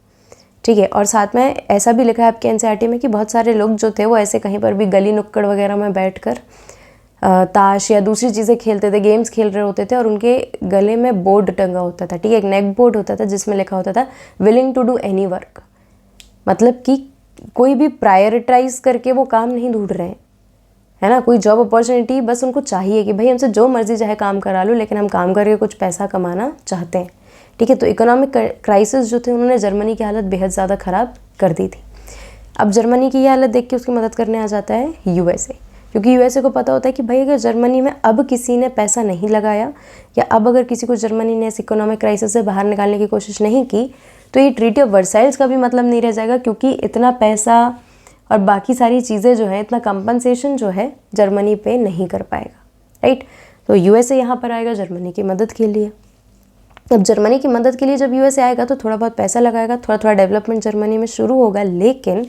ठीक है। और साथ में ऐसा भी लिखा है आपके एनसीईआरटी में कि बहुत सारे लोग जो थे वो ऐसे कहीं पर भी गली नुक्कड़ वगैरह में बैठकर ताश या दूसरी चीज़ें खेलते थे, गेम्स खेल रहे होते थे, और उनके गले में बोर्ड टंगा होता था, ठीक है, एक नेक बोर्ड होता था जिसमें लिखा होता था willing to do any work. मतलब कि कोई भी प्रायोरिटाइज करके वो काम नहीं ढूंढ रहे हैं, है ना, कोई जॉब अपॉर्चुनिटी बस उनको चाहिए कि भाई हमसे जो मर्जी चाहे काम करा लो, लेकिन हम काम करके कुछ पैसा कमाना चाहते हैं, ठीक है। तो इकोनॉमिक क्राइसिस जो थे उन्होंने जर्मनी की हालत बेहद ज़्यादा ख़राब कर दी थी। अब जर्मनी की ये हालत देख के उसकी मदद करने आ जाता है यूएसए, क्योंकि यूएसए को पता होता है कि भाई अगर जर्मनी में अब किसी ने पैसा नहीं लगाया, या अब अगर किसी को जर्मनी ने इस इकोनॉमिक क्राइसिस से बाहर निकालने की कोशिश नहीं की, तो ये ट्रीटी ऑफ वर्साइल्स का भी मतलब नहीं रह जाएगा, क्योंकि इतना पैसा और बाकी सारी चीज़ें जो है, इतना कंपनसेशन जो है जर्मनी पे नहीं कर पाएगा, राइट। तो यूएसए यहाँ पर आएगा जर्मनी की मदद के लिए। अब जर्मनी की मदद के लिए जब यूएसए आएगा तो थोड़ा बहुत पैसा लगाएगा, थोड़ा थोड़ा डेवलपमेंट जर्मनी में शुरू होगा, लेकिन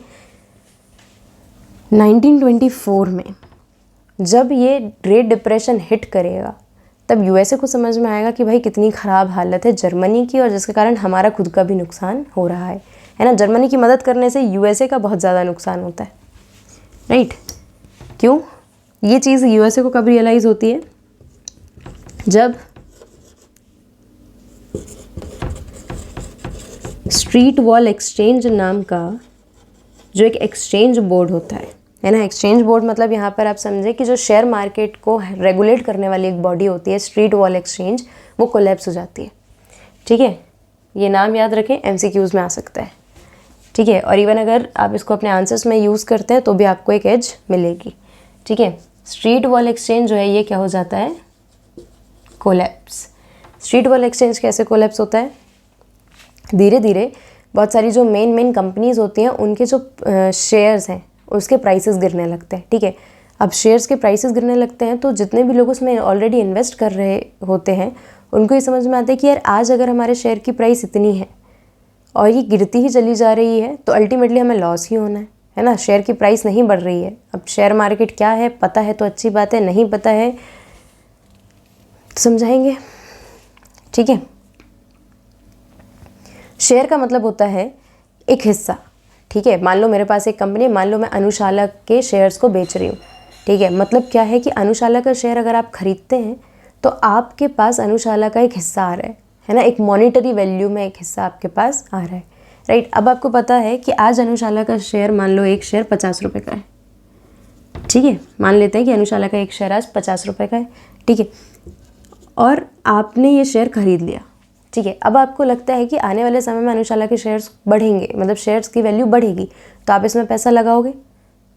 1924 में जब ये ग्रेट डिप्रेशन हिट करेगा तब यूएसए को समझ में आएगा कि भाई कितनी ख़राब हालत है जर्मनी की, और जिसके कारण हमारा खुद का भी नुकसान हो रहा है ना। जर्मनी की मदद करने से यूएसए का बहुत ज़्यादा नुकसान होता है, राइट। क्यों? ये चीज़ यूएसए को कब रियलाइज़ होती है, जब स्ट्रीट वॉल एक्सचेंज नाम का जो एक एक्सचेंज बोर्ड होता है ना। एक्सचेंज बोर्ड मतलब यहाँ पर आप समझे कि जो शेयर मार्केट को रेगुलेट करने वाली एक बॉडी होती है, स्ट्रीट वॉल एक्सचेंज, वो कोलैप्स हो जाती है, ठीक है। ये नाम याद रखें, एमसीक्यूज़ में आ सकता है, ठीक है। और इवन अगर आप इसको अपने आंसर्स में यूज़ करते हैं तो भी आपको एक एज मिलेगी, ठीक है। स्ट्रीट वॉल एक्सचेंज जो है ये क्या हो जाता है, कोलैप्स। स्ट्रीट वॉल एक्सचेंज कैसे कोलैप्स होता है, धीरे धीरे बहुत सारी जो मेन कंपनीज़ होती हैं उनके जो शेयर्स हैं उसके प्राइसेस गिरने लगते हैं, ठीक है। अब शेयर्स के प्राइसेस गिरने लगते हैं तो जितने भी लोग उसमें ऑलरेडी इन्वेस्ट कर रहे होते हैं उनको ये समझ में आता है कि यार आज अगर हमारे शेयर की प्राइस इतनी है और ये गिरती ही चली जा रही है तो अल्टीमेटली हमें लॉस ही होना है ना। शेयर की प्राइस नहीं बढ़ रही है। अब शेयर मार्केट क्या है पता है तो अच्छी बात है, नहीं पता है तो समझाएंगे, ठीक है। शेयर का मतलब होता है एक हिस्सा, ठीक है। मान लो मेरे पास एक कंपनी है, मान लो मैं अनुशाला के शेयर्स को बेच रही हूँ, ठीक है। मतलब क्या है कि अनुशाला का शेयर अगर आप खरीदते हैं तो आपके पास अनुशाला का एक हिस्सा आ रहा है ना, एक मॉनिटरी वैल्यू में एक हिस्सा आपके पास आ रहा है, राइट। अब आपको पता है कि आज अनुशाला का शेयर, मान लो एक शेयर 50 रुपये का है, ठीक है। मान लेते हैं कि अनुशाला का एक शेयर आज 50 रुपये का है, ठीक है। और आपने ये शेयर खरीद लिया, ठीक है। अब आपको लगता है कि आने वाले समय में अनुशाला के शेयर्स बढ़ेंगे, मतलब शेयर्स की वैल्यू बढ़ेगी, तो आप इसमें पैसा लगाओगे,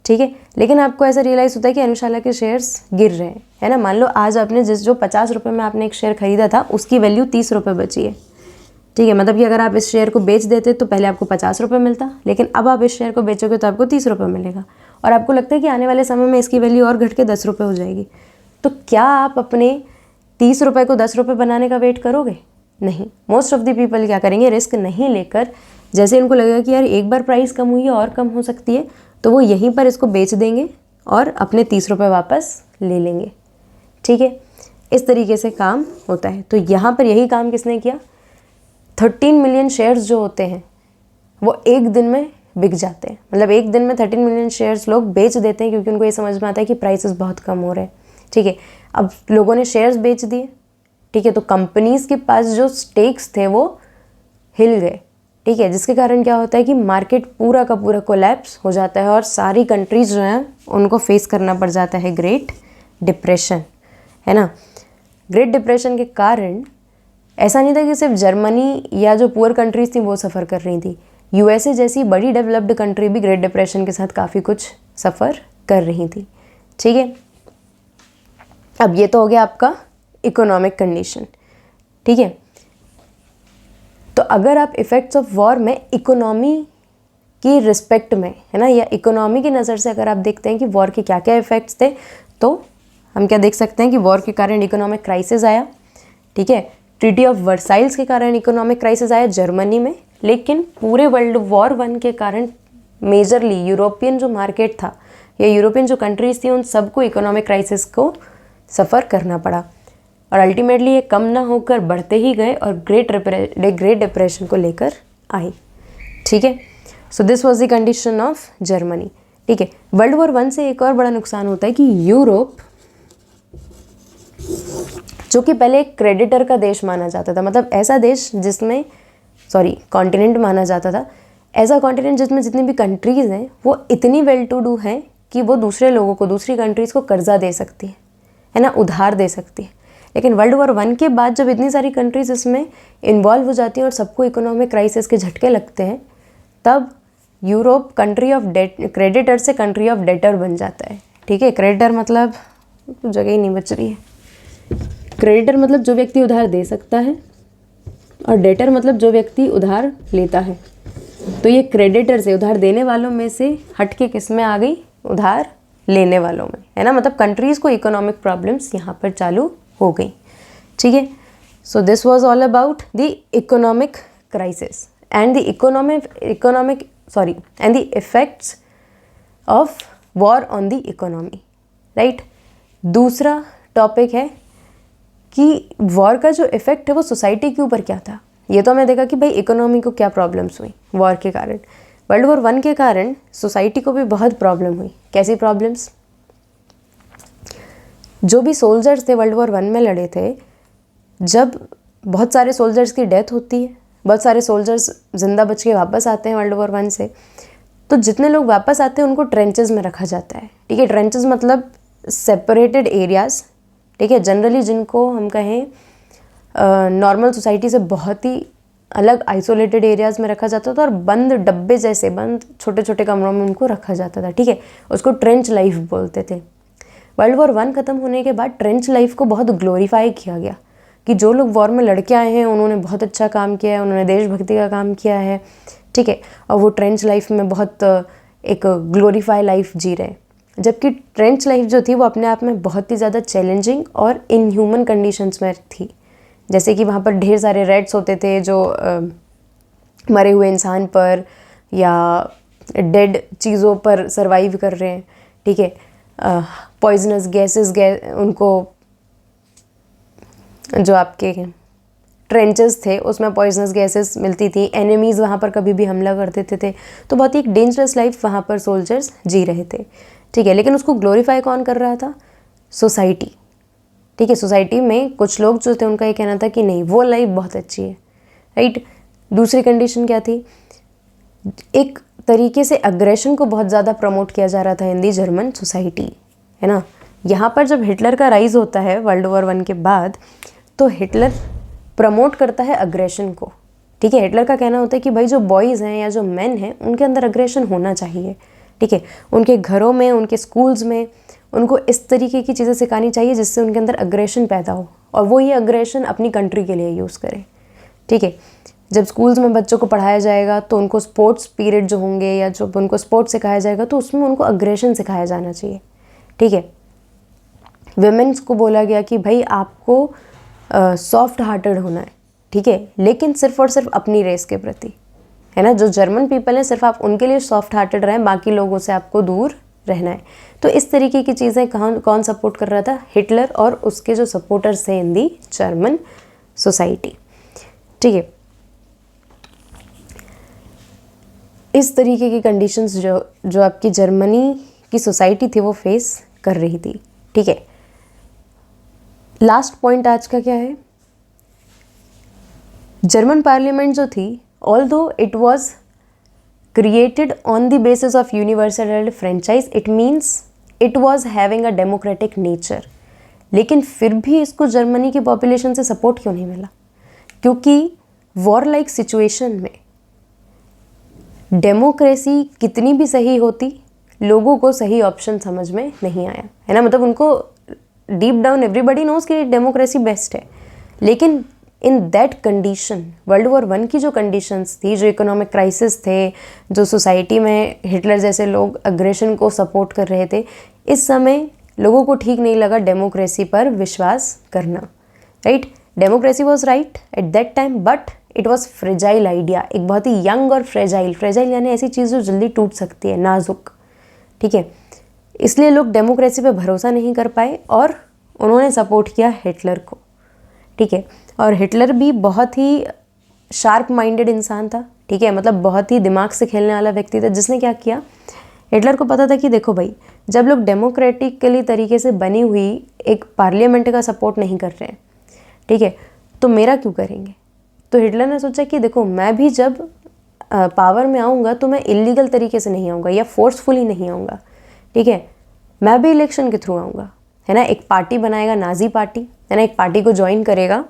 ठीक है। लेकिन आपको ऐसा रियलाइज़ होता है कि अनुशाला के शेयर्स गिर रहे हैं, है ना। मान लो आज आपने जो 50 रुपये में आपने एक शेयर खरीदा था उसकी वैल्यू 30 रुपये बची है, ठीक है। मतलब कि अगर आप इस शेयर को बेच देते तो पहले आपको 50 रुपये मिलता, लेकिन अब आप इस शेयर को बेचोगे तो आपको 30 रुपये मिलेगा, और आपको लगता है कि आने वाले समय में इसकी वैल्यू और घट के 10 रुपये हो जाएगी। तो क्या आप अपने 30 रुपये को 10 रुपये बनाने का वेट करोगे? नहीं। मोस्ट ऑफ द पीपल क्या करेंगे, रिस्क नहीं लेकर, जैसे इनको लगेगा कि यार एक बार प्राइस कम हुई है और कम हो सकती है, तो वो यहीं पर इसको बेच देंगे और अपने 30 रुपये वापस ले लेंगे, ठीक है। इस तरीके से काम होता है। तो यहाँ पर यही काम किसने किया, 13 मिलियन शेयर्स जो होते हैं वो एक दिन में बिक जाते हैं। मतलब एक दिन में 13 मिलियन शेयर्स लोग बेच देते हैं, क्योंकि उनको ये समझ में आता है कि प्राइसेस बहुत कम हो रहे हैं, ठीक है। अब लोगों ने शेयर्स बेच दिए, ठीक है, तो कंपनीज़ के पास जो स्टेक्स थे वो हिल गए, ठीक है, जिसके कारण क्या होता है कि मार्केट पूरा का पूरा कोलैप्स हो जाता है और सारी कंट्रीज जो हैं उनको फेस करना पड़ जाता है ग्रेट डिप्रेशन, है ना। ग्रेट डिप्रेशन के कारण ऐसा नहीं था कि सिर्फ जर्मनी या जो पुअर कंट्रीज थी वो सफ़र कर रही थी, यूएसए जैसी बड़ी डेवलप्ड कंट्री भी ग्रेट डिप्रेशन के साथ काफ़ी कुछ सफ़र कर रही थी, ठीक है। अब ये तो हो गया आपका इकोनॉमिक कंडीशन, ठीक है। तो अगर आप इफ़ेक्ट्स ऑफ वॉर में इकोनॉमी की रिस्पेक्ट में, है ना, या इकोनॉमी की नज़र से अगर आप देखते हैं कि वॉर के क्या क्या इफ़ेक्ट्स थे, तो हम क्या देख सकते हैं कि वॉर के कारण इकोनॉमिक क्राइसिस आया, ठीक है, ट्रीटी ऑफ वर्साइल्स के कारण इकोनॉमिक क्राइसिस आया जर्मनी में, लेकिन पूरे वर्ल्ड वॉर 1 के कारण मेजरली यूरोपियन जो मार्केट था या यूरोपियन जो कंट्रीज थी उन सबको इकोनॉमिक क्राइसिस को सफ़र करना पड़ा और अल्टीमेटली ये कम ना होकर बढ़ते ही गए और ग्रेट डिप्रेशन को लेकर आई। ठीक है, so this was the condition of Germany. ठीक है, वर्ल्ड वॉर 1 से एक और बड़ा नुकसान होता है कि यूरोप, जो कि पहले एक क्रेडिटर का देश माना जाता था, मतलब ऐसा देश जिसमें कॉन्टिनेंट माना जाता था, ऐसा कॉन्टिनेंट जिसमें जितनी भी कंट्रीज़ हैं वो इतनी वेल टू डू हैं कि वो दूसरे लोगों को, दूसरी कंट्रीज़ को कर्जा दे सकती है ना, उधार दे सकती है। लेकिन वर्ल्ड वॉर 1 के बाद जब इतनी सारी कंट्रीज़ इसमें इन्वॉल्व हो जाती हैं और सबको इकोनॉमिक क्राइसिस के झटके लगते हैं, तब यूरोप कंट्री ऑफ क्रेडिटर से कंट्री ऑफ डेटर बन जाता है। ठीक है, क्रेडिटर मतलब जगह ही नहीं बच रही है, क्रेडिटर मतलब जो व्यक्ति उधार दे सकता है और डेटर मतलब जो व्यक्ति उधार लेता है। तो ये क्रेडिटर से, उधार देने वालों में से हट के किस में आ गई, उधार लेने वालों में, है ना। मतलब कंट्रीज़ को इकोनॉमिक प्रॉब्लम्स यहाँ पर चालू हो गई। ठीक है, so this was all about the economic crisis and the end the effects of war on the economy, right. दूसरा टॉपिक है कि वॉर का जो इफेक्ट है वो सोसाइटी के ऊपर क्या था। ये तो हमें देखा कि भाई इकोनॉमी को क्या प्रॉब्लम्स हुई वॉर के कारण। वर्ल्ड वॉर 1 के कारण सोसाइटी को भी बहुत प्रॉब्लम हुई। कैसी प्रॉब्लम्स? जो भी सोल्जर्स थे वर्ल्ड वॉर 1 में लड़े थे, जब बहुत सारे सोल्जर्स की डेथ होती है, बहुत सारे सोल्जर्स जिंदा बच के वापस आते हैं वर्ल्ड वॉर 1 से, तो जितने लोग वापस आते हैं उनको ट्रेंचेस में रखा जाता है। ठीक है, ट्रेंचेस मतलब सेपरेटेड एरियाज़। ठीक है, जनरली जिनको हम कहें नॉर्मल सोसाइटी से बहुत ही अलग आइसोलेटेड एरियाज़ में रखा जाता था और बंद डब्बे जैसे, बंद छोटे छोटे कमरों में उनको रखा जाता था। ठीक है, उसको ट्रेंच लाइफ बोलते थे। वर्ल्ड वॉर 1 ख़त्म होने के बाद ट्रेंच लाइफ को बहुत ग्लोरीफाई किया गया कि जो लोग वॉर में लड़के आए हैं उन्होंने बहुत अच्छा काम किया है, उन्होंने देशभक्ति का काम किया है। ठीक है, और वो ट्रेंच लाइफ में बहुत एक ग्लोरीफाई लाइफ जी रहे हैं। जबकि ट्रेंच लाइफ जो थी वो अपने आप में बहुत ही ज़्यादा चैलेंजिंग और इनह्यूमन कंडीशंस में थी। जैसे कि वहाँ पर ढेर सारे रेड्स होते थे जो मरे हुए इंसान पर या डेड चीज़ों पर सरवाइव कर रहे हैं। ठीक है, पॉइजनस गैसेस उनको, जो आपके ट्रेंचेस थे उसमें पॉइजनस गैसेस मिलती थी। एनिमीज़ वहाँ पर कभी भी हमला कर देते थे, तो बहुत ही एक डेंजरस लाइफ वहाँ पर सोल्जर्स जी रहे थे। ठीक है, लेकिन उसको ग्लोरीफाई कौन कर रहा था? सोसाइटी। ठीक है, सोसाइटी में कुछ लोग जो थे उनका ये कहना था कि नहीं, वो लाइफ बहुत अच्छी है, राइट। दूसरी कंडीशन क्या थी? एक तरीके से अग्रेशन को बहुत ज़्यादा प्रमोट किया जा रहा था इन दी जर्मन सोसाइटी, है ना। यहाँ पर जब हिटलर का राइज होता है वर्ल्ड वॉर 1 के बाद, तो हिटलर प्रमोट करता है अग्रेशन को। ठीक है, हिटलर का कहना होता है कि भाई जो बॉयज़ हैं या जो मेन हैं उनके अंदर अग्रेशन होना चाहिए। ठीक है, उनके घरों में, उनके स्कूल्स में उनको इस तरीके की चीज़ें सिखानी चाहिए जिससे उनके अंदर अग्रेशन पैदा हो और वो ये अग्रेशन अपनी कंट्री के लिए यूज़ करें। ठीक है, जब स्कूल्स में बच्चों को पढ़ाया जाएगा तो उनको स्पोर्ट्स पीरियड जो होंगे या जब उनको स्पोर्ट्स सिखाया जाएगा तो उसमें उनको अग्रेशन सिखाया जाना चाहिए। ठीक है, विमेंस को बोला गया कि भाई आपको सॉफ्ट हार्टेड होना है। ठीक है, लेकिन सिर्फ और सिर्फ अपनी रेस के प्रति, है ना। जो जर्मन पीपल हैं सिर्फ आप उनके लिए सॉफ्ट हार्टेड रहें, बाकी लोगों से आपको दूर रहना है। तो इस तरीके की चीज़ें कौन सपोर्ट कर रहा था? हिटलर और उसके जो सपोर्टर्स थे इन दी जर्मन सोसाइटी। ठीक है, इस तरीके की कंडीशंस जो आपकी जर्मनी की सोसाइटी थी वो फेस कर रही थी। ठीक है, लास्ट पॉइंट आज का क्या है? जर्मन पार्लियामेंट जो थी, although it was created on the basis of universal franchise, it means it was having a democratic nature, लेकिन फिर भी इसको जर्मनी की पॉपुलेशन से सपोर्ट क्यों नहीं मिला? क्योंकि वॉर लाइक सिचुएशन में डेमोक्रेसी कितनी भी सही होती, लोगों को सही ऑप्शन समझ में नहीं आया, है ना। मतलब उनको डीप डाउन एवरीबडी नोज कि डेमोक्रेसी बेस्ट है, लेकिन in that condition world war 1 की जो कंडीशंस थी, जो इकोनॉमिक क्राइसिस थे, जो सोसाइटी में हिटलर जैसे लोग अग्रेशन को सपोर्ट कर रहे थे, इस समय लोगों को ठीक नहीं लगा डेमोक्रेसी पर विश्वास करना, right. Democracy was right at that time, but it was fragile idea, एक बहुत ही यंग और फ्रेजाइल यानी ऐसी चीज़ जो जल्दी टूट सकती है, नाजुक, ठीक है। इसलिए लोग डेमोक्रेसी पे भरोसा नहीं कर पाए और उन्होंने सपोर्ट किया हिटलर को, ठीक है। और हिटलर भी बहुत ही शार्प माइंडेड इंसान था, ठीक है, मतलब बहुत ही दिमाग से खेलने वाला व्यक्ति था, जिसने क्या किया, हिटलर को पता था कि देखो भाई, जब लोग डेमोक्रेटिकली तरीके से बनी हुई एक पार्लियामेंट का सपोर्ट नहीं कर रहे हैं, ठीक है, तो मेरा क्यों करेंगे। तो हिटलर ने सोचा कि देखो, मैं भी जब पावर में आऊँगा तो मैं इलीगल तरीके से नहीं आऊँगा या फोर्सफुली नहीं आऊँगा, ठीक है, मैं भी इलेक्शन के थ्रू आऊँगा, है ना। एक पार्टी बनाएगा, नाजी पार्टी, है ना, एक पार्टी को ज्वाइन करेगा,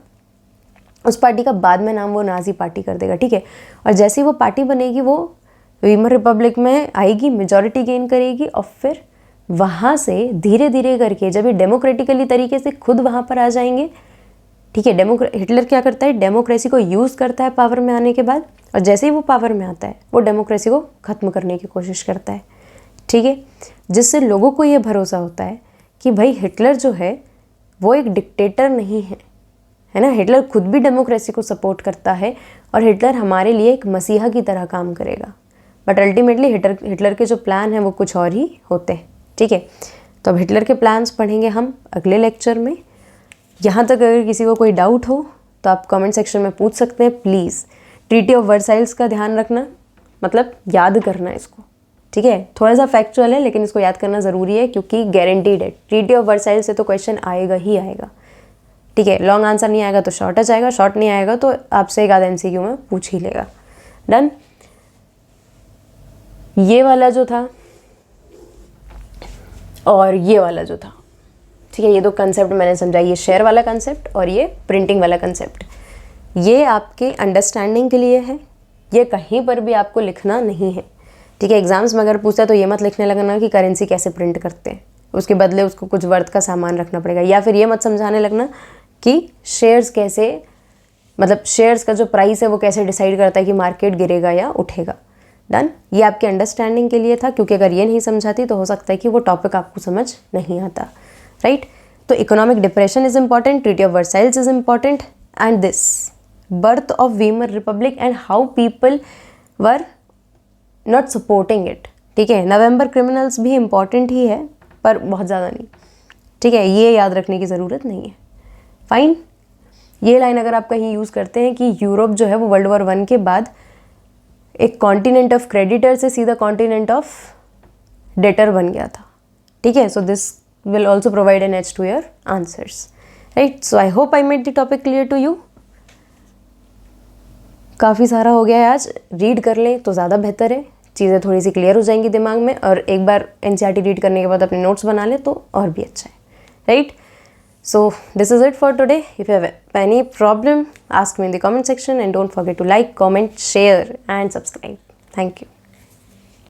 उस पार्टी का बाद में नाम वो नाजी पार्टी कर देगा, ठीक है। और जैसे ही वो पार्टी बनेगी वो वीमर रिपब्लिक में आएगी, मेजॉरिटी गेन करेगी, और फिर वहाँ से धीरे धीरे करके जब ये डेमोक्रेटिकली तरीके से खुद वहाँ पर आ जाएंगे, ठीक है, हिटलर क्या करता है, डेमोक्रेसी को यूज़ करता है पावर में आने के बाद, और जैसे ही वो पावर में आता है वो डेमोक्रेसी को ख़त्म करने की कोशिश करता है, ठीक है। जिससे लोगों को ये भरोसा होता है कि भाई हिटलर जो है वो एक डिक्टेटर नहीं है, है ना। हिटलर खुद भी डेमोक्रेसी को सपोर्ट करता है और हिटलर हमारे लिए एक मसीहा की तरह काम करेगा, बट अल्टीमेटली हिटलर के जो प्लान हैं वो कुछ और ही होते हैं, ठीक है। तो अब हिटलर के प्लान्स पढ़ेंगे हम अगले लेक्चर में। यहाँ तक अगर किसी को कोई डाउट हो तो आप कमेंट सेक्शन में पूछ सकते हैं। प्लीज़ ट्रीटी ऑफ वर्साइल्स का ध्यान रखना, मतलब याद करना इसको, ठीक है। थोड़ा सा फैक्चुअल है लेकिन इसको याद करना ज़रूरी है, क्योंकि गारंटीड है ट्रीटी ऑफ वर्साइल्स से तो क्वेश्चन आएगा ही आएगा, ठीक है। लॉन्ग आंसर नहीं आएगा तो शॉर्ट जाएगा, शॉर्ट नहीं आएगा तो आपसे एक आध MCQ में पूछ ही लेगा। डन। ये वाला जो था और ये वाला जो था, ठीक है, ये दो कंसेप्ट मैंने समझा, ये शेयर वाला कंसेप्ट और ये प्रिंटिंग वाला कंसेप्ट, ये आपके अंडरस्टैंडिंग के लिए है, ये कहीं पर भी आपको लिखना नहीं है, ठीक है। एग्जाम्स में अगर पूछता है तो ये मत लिखने लगना कि करेंसी कैसे प्रिंट करते हैं, उसके बदले उसको कुछ वर्थ का सामान रखना पड़ेगा, या फिर ये मत समझाने लगना कि शेयर्स कैसे, मतलब शेयर्स का जो प्राइस है वो कैसे डिसाइड करता है कि मार्केट गिरेगा या उठेगा। डन। ये आपके अंडरस्टैंडिंग के लिए था, क्योंकि अगर ये नहीं समझाती तो हो सकता है कि वो टॉपिक आपको समझ नहीं आता, राइट। तो economic depression is important, treaty of Versailles is important, and this birth of Weimar Republic and how people were not supporting it, ठीक है। नवंबर क्रिमिनल्स भी इम्पॉर्टेंट ही है पर बहुत ज़्यादा नहीं, ठीक है, ये याद रखने की ज़रूरत नहीं है। फाइन। ये लाइन अगर आप कहीं यूज़ करते हैं कि यूरोप जो है वो World War I के बाद एक कॉन्टिनेंट ऑफ क्रेडिटर से सीधा कॉन्टिनेंट ऑफ डेटर बन गया था, ठीक है। So this will also provide an edge to your answers, right. So I hope I made the topic clear to you. काफ़ी सारा हो गया है आज, रीड कर लें तो ज़्यादा बेहतर है, चीज़ें थोड़ी सी क्लियर हो जाएंगी दिमाग में, और एक बार NCERT रीड करने के बाद अपने नोट्स बना लें तो और भी अच्छा है, right. So this is it for today. If you have any problem, ask me in the comment section, and don't forget to like, comment, share and subscribe. Thank you.